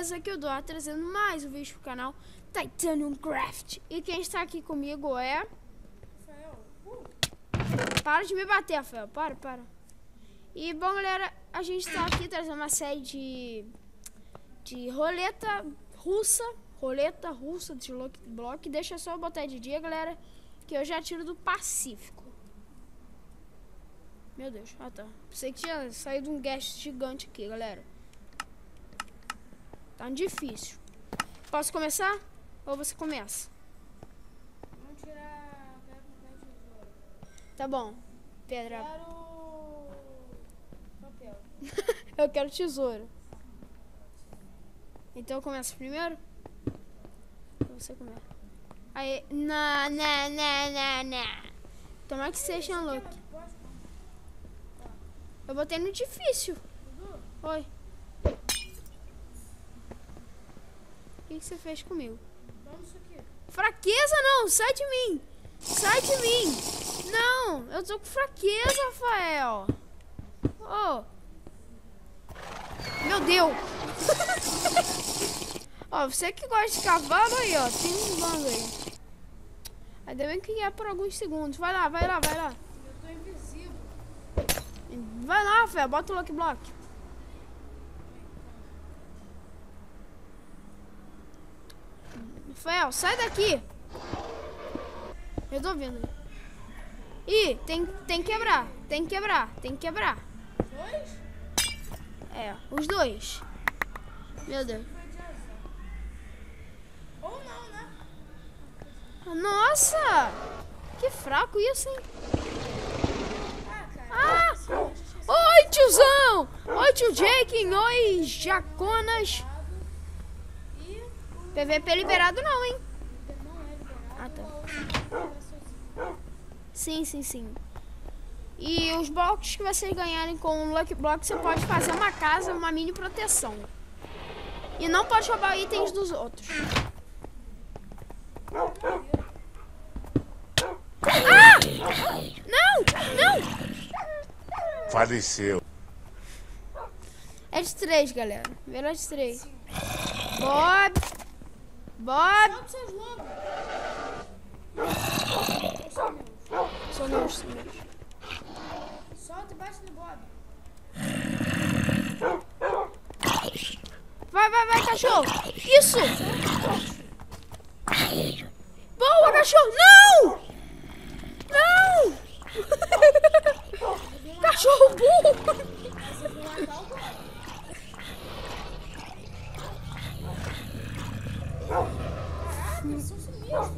beleza? Aqui é o Eduardo trazendo mais um vídeo pro canal Titanium Craft. E quem está aqui comigo é... Rafael. Para de me bater, Rafael. Para. E bom, galera, a gente está aqui trazendo uma série de roleta russa de Lucky Block. Deixa só eu botar de dia, galera, que eu já tiro do Pacífico. Meu Deus, tá. Pensei que tinha saído um guest gigante aqui, galera. Tá difícil. Posso começar? Ou você começa? Vamos tirar tesoura. Tá bom. Pedra. Quero papel. Eu quero tesoura. Então eu começo primeiro? Você começa. Aí. Não. Tomara que seja louco. Eu botei no difícil. Oi. O que você fez comigo? Vamos isso aqui. Fraqueza não, sai de mim. Sai de mim. Não, eu tô com fraqueza, Rafael. Oh. Meu Deus. Ó, você que gosta de cavalo aí, ó. Tem um bando aí. Ainda bem que é por alguns segundos. Vai lá. Eu tô invisível. Vai lá, Rafael, bota o Lucky Block. Rafael, sai daqui. Eu tô vendo. Ih, tem que quebrar. Tem que quebrar. Dois? É, os dois. Meu Deus. Ou não, né? Nossa! Que fraco isso, hein? Ah, cara. Ah! Oi, tiozão! Oi, tio Jake! Oi, Jaconas! E PVP liberado não, hein? não é liberado. Ah, tá. Sozinho. Sim. E os blocos que vocês ganharem com o Lucky Block, você pode fazer uma casa, uma mini proteção. E não pode roubar itens dos outros. Ah! Não! Faleceu. É de 3, galera. Melhor de 3. Bob! Solta seus lobos. São meus. Solta e bate no Bob. Vai, cachorro! Isso! Boa, cachorro! Não! Cachorro burro! Você vai matar o Bob. Caraca, eles são sinistros.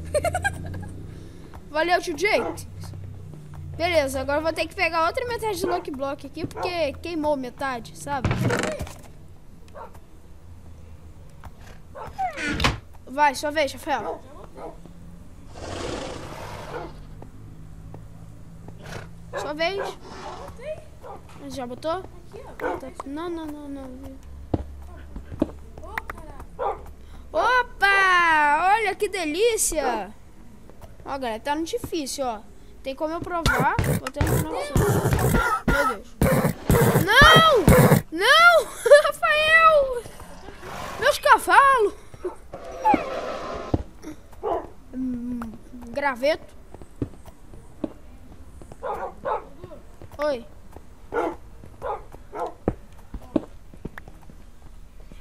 Valeu, tio Jake. Beleza, agora eu vou ter que pegar outra metade do Lucky Block aqui, porque queimou metade, sabe? Vai, sua vez, Rafael. Sua vez. Já botou? Aqui, ó. Não. Ô, caraca. Opa! Olha que delícia! Ó, galera, tá no difícil, ó. Tem como eu provar. Vou ter uma opção. Meu Deus. Não! Rafael! Meus cavalos! Graveto. Oi.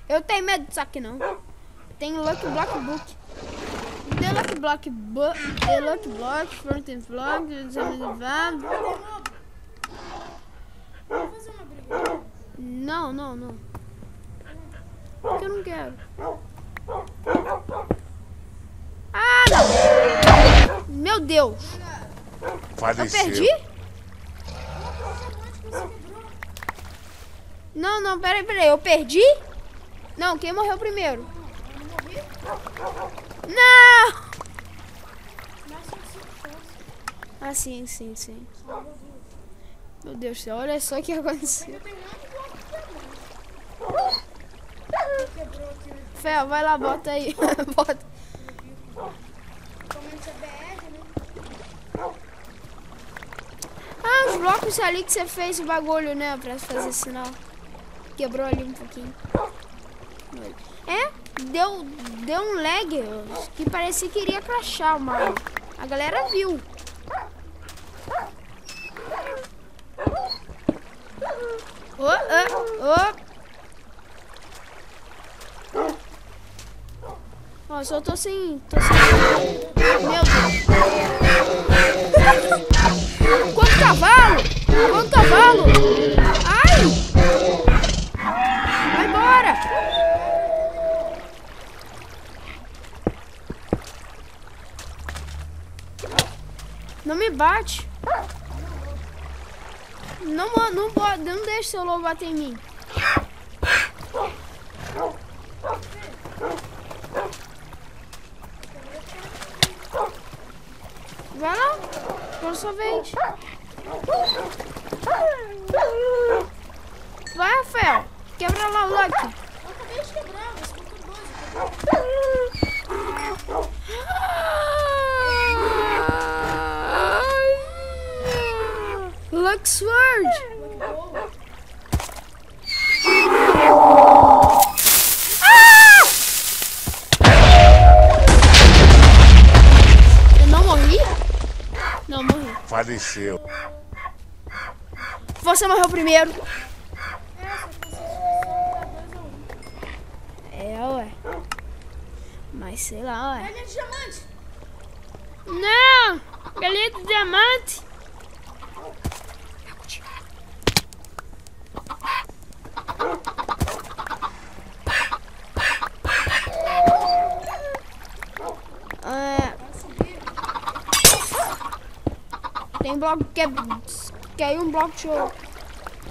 Eu tenho medo disso aqui, não. Tem Lucky Block Book. The Lucky Block Book. The Lucky Block. Fronten Block. Vamos fazer uma briga. Não. Porque eu não quero. Ah, não! Meu Deus! Eu Faleceu. perdi? Não, peraí. Eu perdi? Não, quem morreu primeiro? Eu não morri? Não! Mas são 5 chances. Ah, sim. Meu Deus do céu, olha só o que aconteceu. Eu tenho um monte de bloco quebrando. Quebrou aqui, né? Fel, vai lá, bota aí. Bota. Como a gente é BR, né? Ah, os blocos ali que você fez o bagulho, né? Pra fazer sinal. Quebrou ali um pouquinho. É, deu um lag que parecia que iria crashar, mas a galera viu. Nossa, eu tô sem... Meu Deus. Quanto cavalo? Quanto cavalo? Ai! Vai embora! Não me bate. Não deixa seu lobo bater em mim. Vai lá, por sua vez. Vai, Rafael. Quebra lá o Lucky. Eu acabei de quebrar, mas ficou dois. Lucky Sword. Eu não morri? Não morri. Faleceu. Você morreu primeiro. Ué. Mas sei lá, ué. Galinha de diamante. Não! Galinha de diamante. Tem bloco que caiu um bloco de ouro.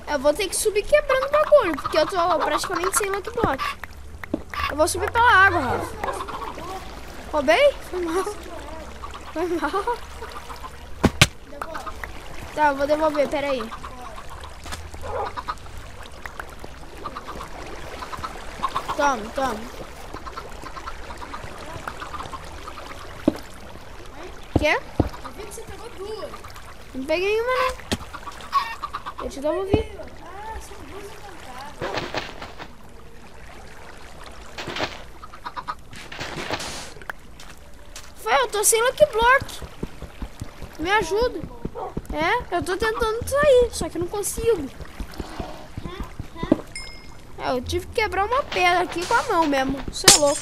Eu vou ter que subir quebrando o bagulho, porque eu tô praticamente sem Lucky Block. Eu vou subir pela água, Rafa. Roubei? Foi mal. Foi mal. Tá, eu vou devolver, peraí. Toma, toma. Quê? Eu vi que você pegou duas. Não peguei nenhuma, não. Eu te devolvi. Ah, são duas encantadas. Eu tô sem Lucky Block. Me ajuda. Eu tô tentando sair, só que não consigo. Eu tive que quebrar uma pedra aqui com a mão mesmo. Você é louco.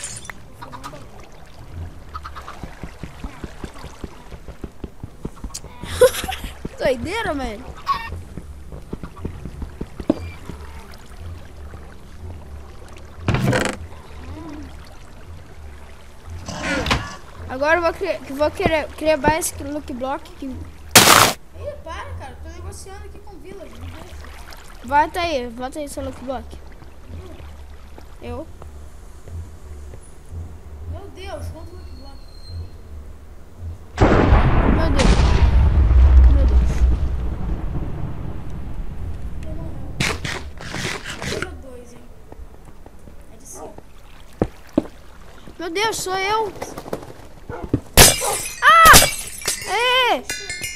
Doideira, mano. Agora eu vou querer mais esse Lucky Block. Ih, para, cara. Tô negociando aqui com o Village. Volta aí seu Lucky Block. Eu? Meu Deus, quanto Lucky Block. Meu Deus. Meu Deus. Ele morreu. Tira dois, hein. É de cima. Meu Deus, sou eu.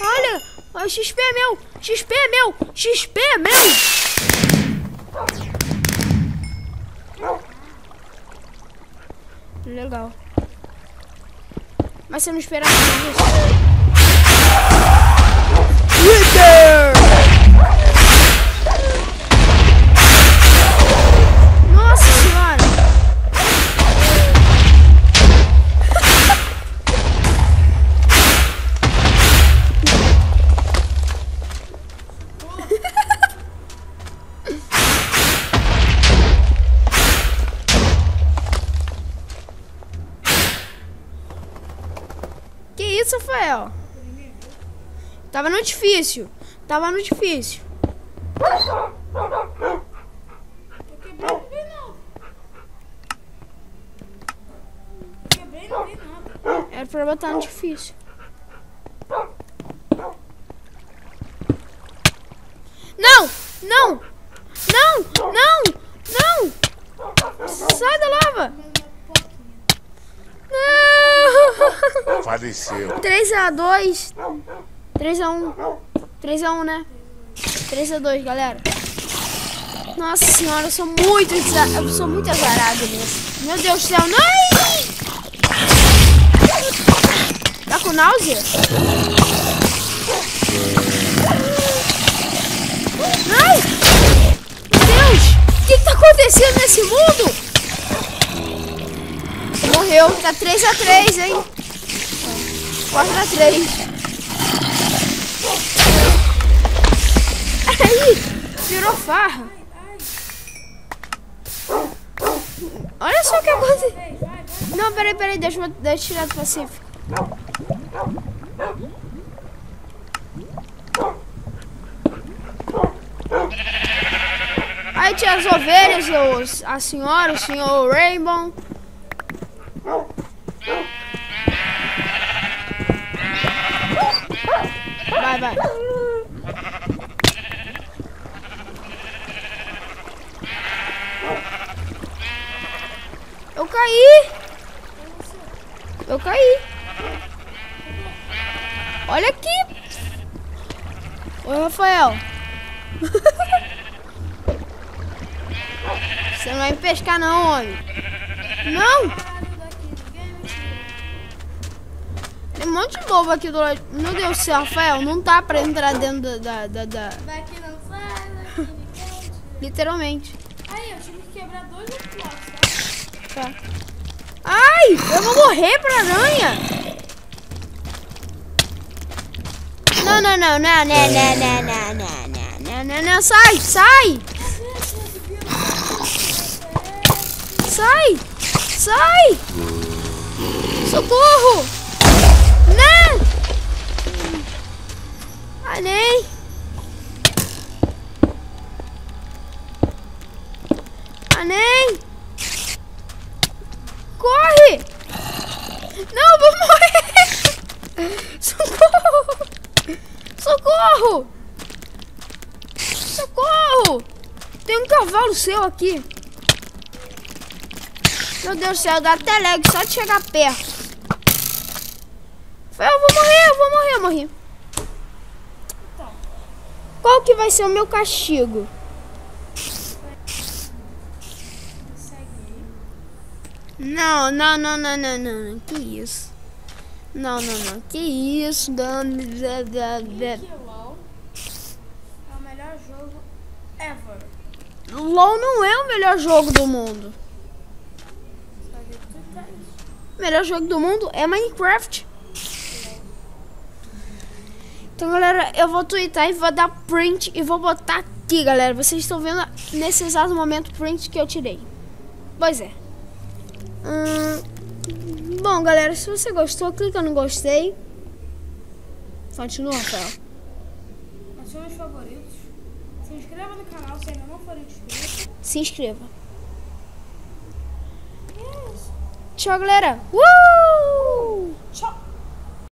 Olha, o XP é meu, XP é meu, XP é meu. Legal. Mas você não esperava isso. Wither! Nossa senhora. Que isso, Rafael? Tava no difícil. Tava no difícil. Eu quebrei, não vi não. Eu quebrei, não vi nada. Era pra botar no difícil. Não! Não! Não! Não! Não! Sai da lava! Não! Faleceu. 3-2. 3-1. 3-1, né? 3-2, galera. Nossa senhora, eu sou muito azarado nisso. Meu Deus do céu, não! Tá com náusea? Não! Meu Deus! O que tá acontecendo nesse mundo? Morreu. Tá 3-3, hein? 4-3. Aí! Virou farra. Olha só o que aconteceu. Não, peraí, deixa eu tirar do Pacífico. Aí tinha as ovelhas, a senhora, o senhor Rainbow. Vai. Eu caí. Olha aqui. Oi, Rafael. Você não vai me pescar não, homem. Não. Tem um monte de bobo aqui do lado. Meu Deus do céu, Rafael. Não tá pra entrar dentro da... Daqui não sai, daqui ninguém. Literalmente. Aí, eu tive que quebrar 2 blocos, Tá. Ai, eu vou morrer pra aranha. Não, sai. Sai. Socorro. Não. Ai, nem. Corre. Não, eu vou morrer. Socorro. Tem um cavalo seu aqui. Meu Deus do céu, dá até lag só de chegar perto. Eu vou morrer. Qual que vai ser o meu castigo? Não. Que isso? Não. Que isso? LOL é o melhor jogo ever. LOL não é o melhor jogo do mundo. O melhor jogo do mundo é Minecraft. Então, galera, eu vou twittar e vou dar print e vou botar aqui, galera. Vocês estão vendo nesse exato momento o print que eu tirei. Pois é. Bom, galera, se você gostou, clica no gostei. Continua, Rafael. Adicione os favoritos. Se inscreva no canal se ainda não for inscrito. Se inscreva. Yes. Tchau, galera. Tchau.